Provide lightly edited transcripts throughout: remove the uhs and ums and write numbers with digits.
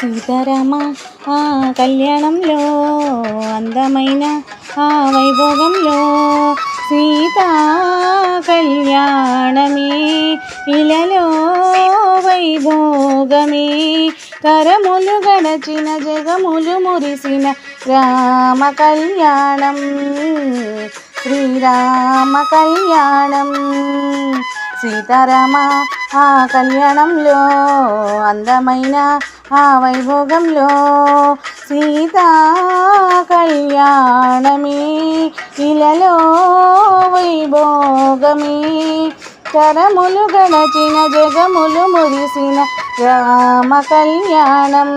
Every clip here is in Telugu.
సీతారామ ఆ కళ్యాణంలో అందమైన ఆ వైభోగంలో సీతా కళ్యాణమే ఇలలో వైభోగమే తరములు గడచిన జగములు మురిసిన రామ కళ్యాణం శ్రీరామ కళ్యాణం సీతారామ ఆ కళ్యాణంలో అందమైన ఆ వైభోగంలో సీతా కళ్యాణమే ఇలలో వైభోగమే తరములు గడచిన జగములు మురిసిన రామ కళ్యాణం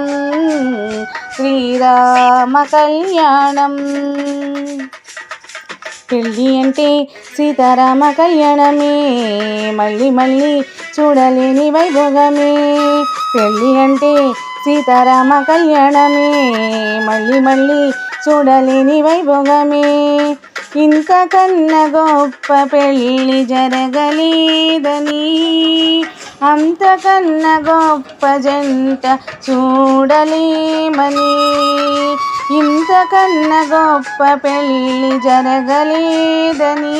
శ్రీరామ కళ్యాణం పెళ్ళి అంటే సీతారామ కళ్యాణమే మళ్ళీ మళ్ళీ చూడలేని వైభోగమే పెళ్ళి అంటే సీతారామ కళ్యాణమే మళ్ళీ మళ్ళీ చూడలేని వైభోగమే ఇంతకన్నా గొప్ప పెళ్ళి జరగలేదని అంతకన్నా గొప్ప జంట చూడలేమని ఇంతకన్నా గొప్ప పెళ్ళి జరగలేదని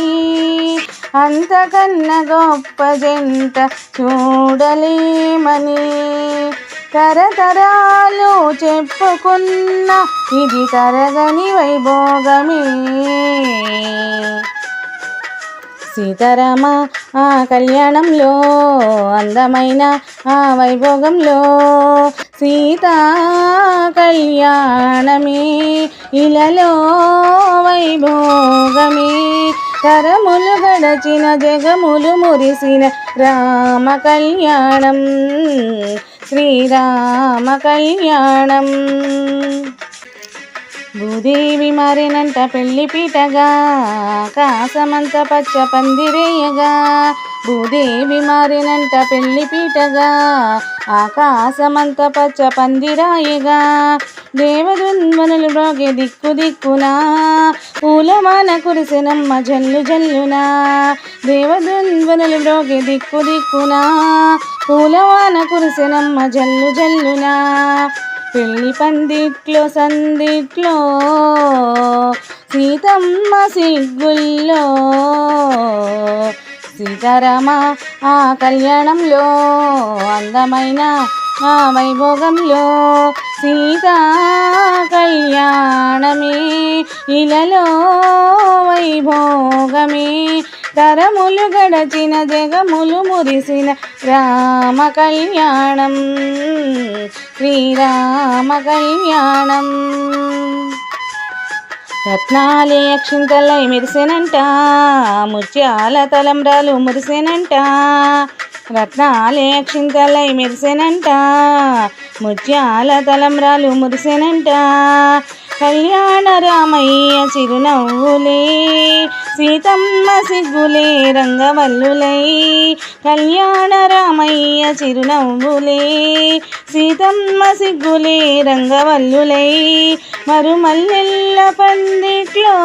అంతకన్నా గొప్ప జంట చూడలేమని తరతరాలు చెప్పుకున్న ఇది తరగని వైభోగమే సీతారామ ఆ కళ్యాణంలో అందమైన ఆ వైభోగంలో సీతా కళ్యాణమే ఇలలో వైభోగమే తరములు గడచిన జగములు మురిసిన రామ కళ్యాణం శ్రీరామ కళ్యాణం భూదేవి మారినంట పెళ్లి పీటగా కాసమంత పచ్చ పందిరేయగా భూదేవి మారినంట పెళ్లి పీటగా ఆకాశమంత పచ్చ పందిరాయగా దేవదున్వనులు బ్రోగే దిక్కు దిక్కునా పూలమాల కురిసెనమ్మ జల్లు జల్లునా దేవదున్వనులు బ్రోగే దిక్కు దిక్కునా పూలమాల కురిసెనమ్మ జల్లు జల్లునా పెళ్లి పందిట్లో సందిట్లో సీతమ్మ సిగ్గుల్లో సీతారామ ఆ కళ్యాణంలో అందమైన ఆ వైభోగంలో సీతా కళ్యాణమే ఇలలో వైభోగమే తరములు గడచిన జగములు మురిసిన రామ కళ్యాణం శ్రీరామ కళ్యాణం రత్నాలే అక్షింతలై మెరిసెనంట ముత్యాల తలంబ్రాలు మురిసెనంట రత్నాలే అక్షింతలై మెరిసెనంట ముత్యాల తలంబ్రాలు మురిసెనంట కళ్యాణ రామయ్య చిరునవ్వులే సీతమ్మ సిగ్గులే రంగవల్లులై కళ్యాణ రామయ్య చిరునవ్వులే సీతమ్మ సిగ్గులే రంగవల్లులై మరుమల్లెల్ల పందిట్లో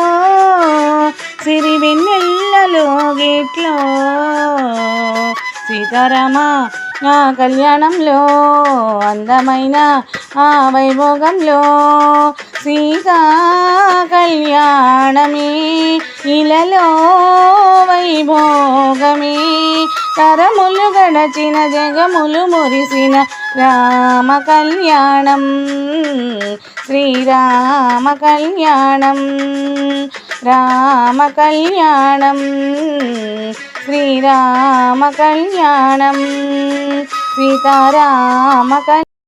సిరివెన్నెల్లలో గేట్లో సీతారామ ఆ కళ్యాణంలో అందమైన ఆ వైభోగంలో సీతా కళ్యాణమే ఇలలో వైభోగమే తరములు గడచిన జగములు మురిసిన రామ కళ్యాణం శ్రీరామ కళ్యాణం రామ కళ్యాణం శ్రీరామ కళ్యాణం సీతారామ